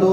2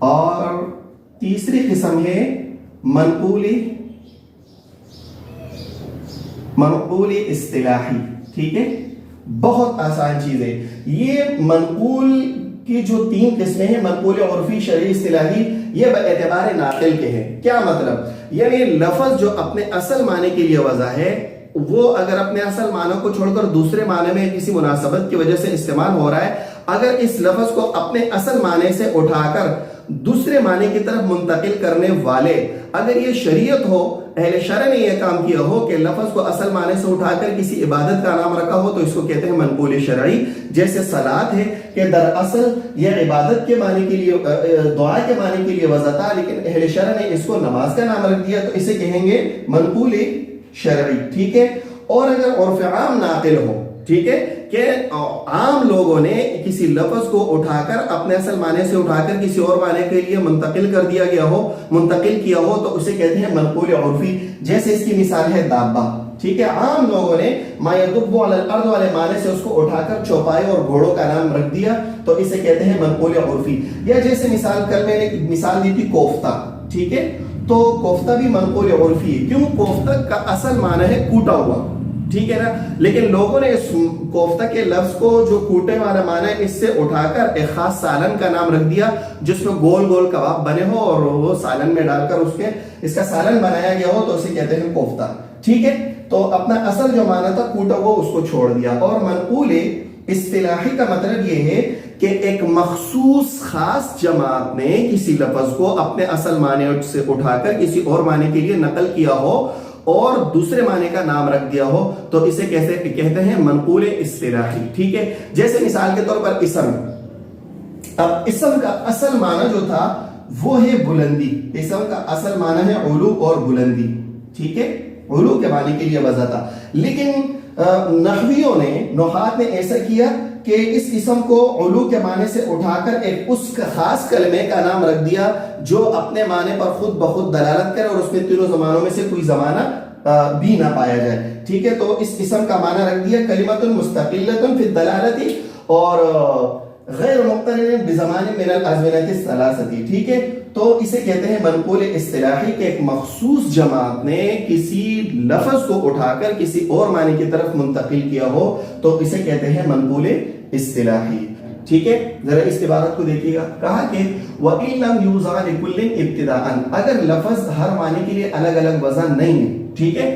اور تیسری قسم ہے منقول اصطلاحی. ٹھیک ہے، بہت آسان چیز ہے یہ. منقول کی جو 3 قسمیں ہیں، منقول عرفی، شرعی، اصطلاحی، یہ باعتبار ناقل کے ہیں. کیا مطلب؟ یعنی لفظ جو اپنے اصل معنی کے لیے وضع ہے، وہ اگر اپنے اصل معنی کو چھوڑ کر دوسرے معنی میں کسی مناسبت کی وجہ سے استعمال ہو رہا ہے، اگر اس لفظ کو اپنے اصل معنی سے اٹھا کر دوسرے معنی کی طرف منتقل کرنے والے، اگر یہ شریعت ہو، اہل شرع نے یہ کام کیا ہو کہ لفظ کو اصل معنی سے اٹھا کر کسی عبادت کا نام رکھا ہو، تو اس کو کہتے ہیں منقول شرعی. جیسے صلاۃ ہے کہ دراصل یہ عبادت کے معنی کے لیے، دعا کے معنی کے لیے وضع تھا، لیکن اہل شرع نے اس کو نماز کا نام رکھ دیا، تو اسے کہیں گے منقول شرعی. ٹھیک ہے. اور اگر عرف عام ناقل ہو، ٹھیک ہے، کہ عام لوگوں نے کسی لفظ کو اٹھا کر اپنے اصل معنی سے اٹھا کر کسی اور معنی کے لیے منتقل کیا ہو تو اسے کہتے ہیں منقول عرفی. جیسے اس کی مثال ہے دابہ. ٹھیک ہے، عام لوگوں نے ما یدب علی الارض والے معنی سے اس کو اٹھا کر چوپائے اور گھوڑوں کا نام رکھ دیا، تو اسے کہتے ہیں منقول عرفی. یا جیسے کل میں نے مثال دی تھی کوفتہ. ٹھیک ہے، تو کوفتہ بھی منقول عرفی ہے. کیوں؟ کوفتہ کا اصل معنی ہے کوٹا ہوا. ٹھیک ہے نا، لیکن لوگوں نے اس کوفتہ کے لفظ کو جو کوٹے والا معنی ہے اس سے اٹھا کر ایک خاص سالن کا نام رکھ دیا، جس میں گول گول کباب بنے ہو اور وہ سالن میں ڈال کر اس کا سالن بنایا گیا ہو، تو اسے کہتے ہیں کوفتہ. ٹھیک ہے، تو اپنا اصل جو معنی تھا کوٹا ہوا اس کو چھوڑ دیا. اور منقول اصطلاحی کا مطلب یہ ہے کہ ایک مخصوص خاص جماعت نے کسی لفظ کو اپنے اصل معنی سے اٹھا کر کسی اور معنی کے لیے نقل کیا ہو اور دوسرے معنی کا نام رکھ دیا ہو، تو اسے کہتے ہیں منقول اصطلاحی. ٹھیک ہے. جیسے مثال کے طور پر اسم. اب اسم کا اصل معنی جو تھا وہ ہے بلندی. اسم کا اصل معنی ہے علو اور بلندی. ٹھیک ہے، علو کے معنی کے لیے وضع تھا، لیکن نحویوں نے، نحات نے ایسا کیا کہ اس اسم کو علو کے معنی سے اٹھا کر ایک اس خاص کلمے کا نام رکھ دیا جو اپنے معنی پر خود بخود دلالت کرے اور اس میں تینوں زمانوں میں سے کوئی زمانہ بھی نہ پایا جائے. ٹھیک ہے، تو اس اسم کا معنی رکھ دیا کلمۃ مستقلۃ فی الدلالۃ اور غیر مقترن بزمان من الازمنۃ الثلاثۃ. ٹھیک ہے، تو اسے کہتے ہیں منقول اصطلاحی کہ ایک مخصوص جماعت نے کسی لفظ کو اٹھا کر کسی اور معنی کی طرف منتقل کیا ہو، تو اسے کہتے ہیں منقول اصطلاحی. ٹھیک ہے، ذرا اس عبارت کو دیکھیے گا. کہا کہ وَإِن لَمْ يُوضَعْ لِكُلٍّ ابْتِدَاءً، اگر لفظ ہر معنی کے لیے الگ الگ وضع نہیں ہے، ٹھیک ہے،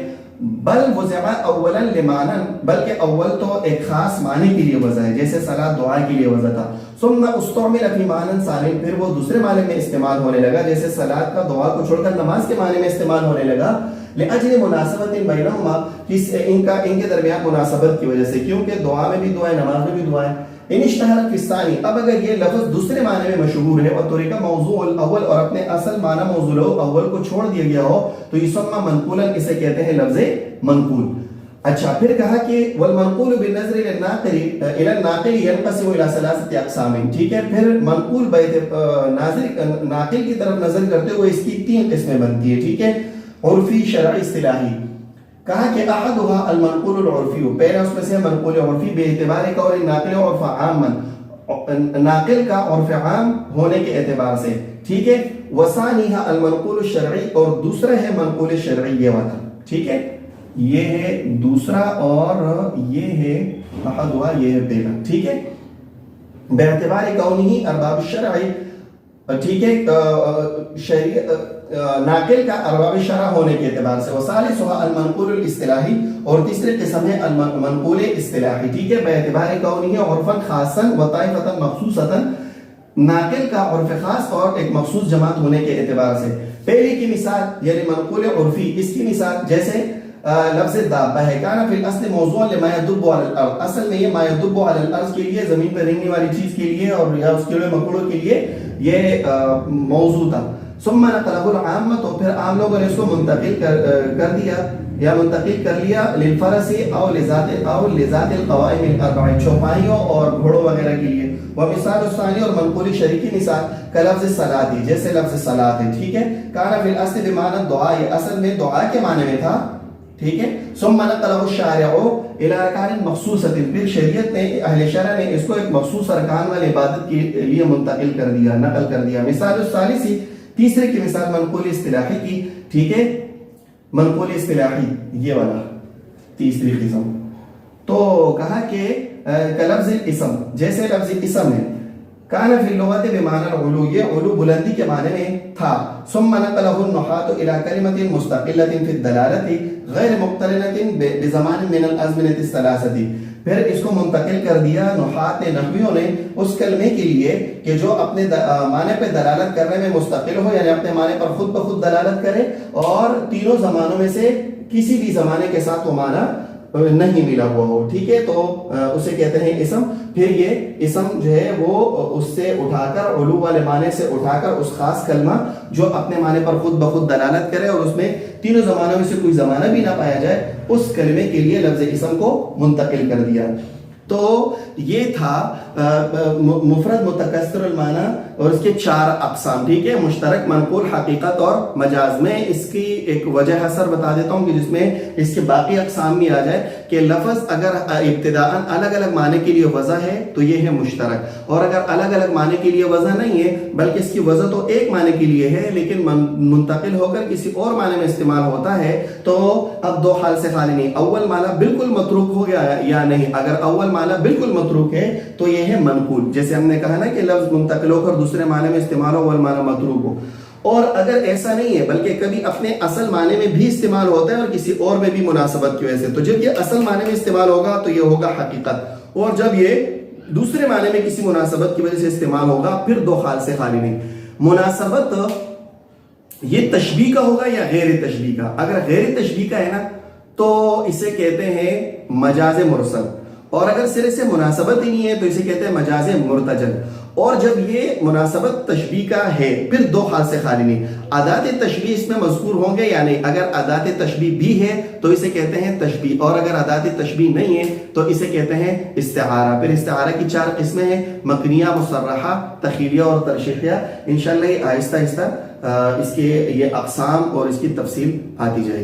بل وضع اولا لمعنى، بلکہ اول تو ایک خاص معنی کے لیے وضع ہے، جیسے صلاۃ دعا کے لیے وضع تھا. ثم استعمل فی معنى ثانی، پھر وہ دوسرے معنی میں استعمال ہونے لگا، جیسے صلاۃ کا دعا کو چھوڑ کر نماز کے معنی میں استعمال ہونے لگا. لأجل مناسبت بینہما، ان کے درمیان مناسبت کی وجہ سے، کیونکہ دعا میں بھی دعا ہے، نماز میں بھی دعا ہے. ان اشتہرت فی الثانی، اب اگر یہ لفظ دوسرے معنی میں مشہور ہے اور طریقہ موضوع الاول اور اپنے اصل معنی موضوع اول کو چھوڑ دیا گیا ہو، تو یسمى منقولا، اسے کہتے ہیں لفظ منقول. اچھا، پھر کہا کہ والمنقول بالنظر الى الناقل ينقسم الى ثلاثه اقسام. ٹھیک ہے، پھر منقول ناقل کی طرف نظر کرتے ہوئے اس کی 3 قسمیں بنتی ہے. ٹھیک ہے، عرفی، شرعی، اصطلاحی. کہا کہ احدها المنقول العرفی، پہلا اس میں سے منقول عرفی بے اعتبار قول الناقل عرف عاما، ناقل کا عرف عام ہونے کے اعتبار سے. ٹھیک ہے، وثانیها المنقول الشرعی، اور دوسرا ہے منقول شرعی یہ والا. ٹھیک ہے، یہ ہے دوسرا اور یہ ہے احدها، یہ ہے پہلا. ٹھیک ہے، بے اعتبار قولہ ارباب الشرعی. ٹھیک ہے، ناقل کا ارباب شرع ہونے کے اعتبار سے. وثالثها المنقول الاصطلاحی، اور تیسری قسم ہے المنقول اصطلاحی. ٹھیک ہے، بے اعتبار قولہ عرفا خاصا وطائفة مخصوصا، ناقل کا عرف خاص اور ایک مخصوص جماعت ہونے کے اعتبار سے. پہلی کی مثال یعنی منقول عرفی، اس کی مثال جیسے لفظ دابہ ہے، کانا فی الاصل موضوع لما یدب علی الارض، اصل میں یہ ما یدب علی الارض کے لیے، زمین پر رینگنے والی چیز کے لیے اور یا اس کے مکڑوں کے لیے یہ موضوع تھا. ثم نقلہ العامہ، تو پھر عام لوگوں نے اس کو منتقل کر دیا یا منتقل کر لیا للفرس او لذات القوائم الاربع، چوپائیوں اور گھوڑوں وغیرہ کے لیے. ومثال الثانی، اور منقول شریکی مثال کلفظ صلاۃ، جیسے لفظ صلاۃ ہے. ٹھیک ہے، کانا فی الاصل بمعنی دعا، یہ اصل میں دعا کے معنی میں تھا. ٹھیک ہے. ثم نقلہ الشارع الى ارکان مخصوصۃ، پھر شریعت نے اہل شرع نے اس کو ایک مخصوص ارکان والے عبادت کے لیے منتقل کر دیا، نقل کر دیا. مثال الثالثی، تیسرے کی مثال منقول اصطلاحی کی. ٹھیک ہے، منقول اصطلاحی یہ والا تیسری قسم. تو کہا کہ لفظ الاسم، جیسے لفظ اسم ہے، کان فی اللغت بمعنی العلو، یہ علو بلندی کے معنی میں تھا. ثم نقلہ النحاة الى کلمۃ مستقلۃ فی الدلالۃ غیر مقترنۃ بزمان من الازمنۃ الثلاثۃ، پھر اس کو منتقل کر دیا نحات نحویوں نے اس کلمے کے لیے کہ جو اپنے معنی پہ دلالت کرنے میں مستقل ہو، یعنی اپنے معنی پر خود بخود دلالت کرے اور تینوں زمانوں میں سے کسی بھی زمانے کے ساتھ وہ معنی نہیں ملا ہوا ہو. ٹھیک ہے، تو اسے کہتے ہیں اسم. پھر یہ اسم جو ہے وہ اس سے اٹھا کر، علو والے معنی سے اٹھا کر، اس خاص کلمہ جو اپنے معنی پر خود بخود دلالت کرے اور اس میں تینوں زمانوں میں سے کوئی زمانہ بھی نہ پایا جائے، اس کلمے کے لیے لفظ اسم کو منتقل کر دیا. تو یہ تھا مفرد متکثر المعنی اور اس کے 4 اقسام. ٹھیک ہے، مشترک، منقول، حقیقت اور مجاز. میں اس کی ایک وجہ حسر بتا دیتا ہوں کہ جس میں اس کے باقی اقسام بھی آ جائے کہ لفظ اگر ابتداءً الگ الگ معنی کے لیے وضع ہے تو یہ ہے مشترک، اور اگر الگ الگ معنی کے لیے وضع نہیں ہے بلکہ اس کی وضع تو ایک معنی کے لیے ہے لیکن منتقل ہو کر کسی اور معنی میں استعمال ہوتا ہے، تو اب 2 حال سے خالی نہیں. اول معنی بالکل متروک ہو گیا یا نہیں. اگر اول معنی بالکل متروک ہے تو یہ ہے منقول. جیسے ہم نے کہا نا کہ لفظ منتقل ہو کر دوسرے معنی میں استعمال ہو، اول معنی متروک ہو. اور اگر ایسا نہیں ہے بلکہ کبھی اپنے اصل معنی میں بھی استعمال ہوتا ہے اور کسی اور میں بھی مناسبت کی وجہ سے، تو جب یہ اصل معنی میں استعمال ہوگا تو یہ ہوگا حقیقت، اور جب یہ دوسرے معنی میں کسی مناسبت کی وجہ سے استعمال ہوگا پھر 2 حال سے خالی نہیں. مناسبت یہ تشبیہ کا ہوگا یا غیر تشبیہ کا. اگر غیر تشبیہ کا ہے نا تو اسے کہتے ہیں مجاز مرسل، اور اگر سرے سے مناسبت ہی نہیں ہے تو اسے کہتے ہیں مجاز مرتجل. اور جب یہ مناسبت تشبیہ کا ہے پھر 2 حال سے خالی نہیں. ادات تشبیہ اس میں مذکور ہوں گے، یعنی اگر ادات تشبیہ بھی ہے تو اسے کہتے ہیں تشبیہ، اور اگر ادات تشبیہ نہیں ہے تو اسے کہتے ہیں استعارہ. پھر استعارہ کی 4 قسمیں ہیں، مکنیہ، مصرحہ، تخیلیہ اور ترشیحیہ. انشاءاللہ آہستہ آہستہ اس کے یہ اقسام اور اس کی تفصیل آتی جائے گی.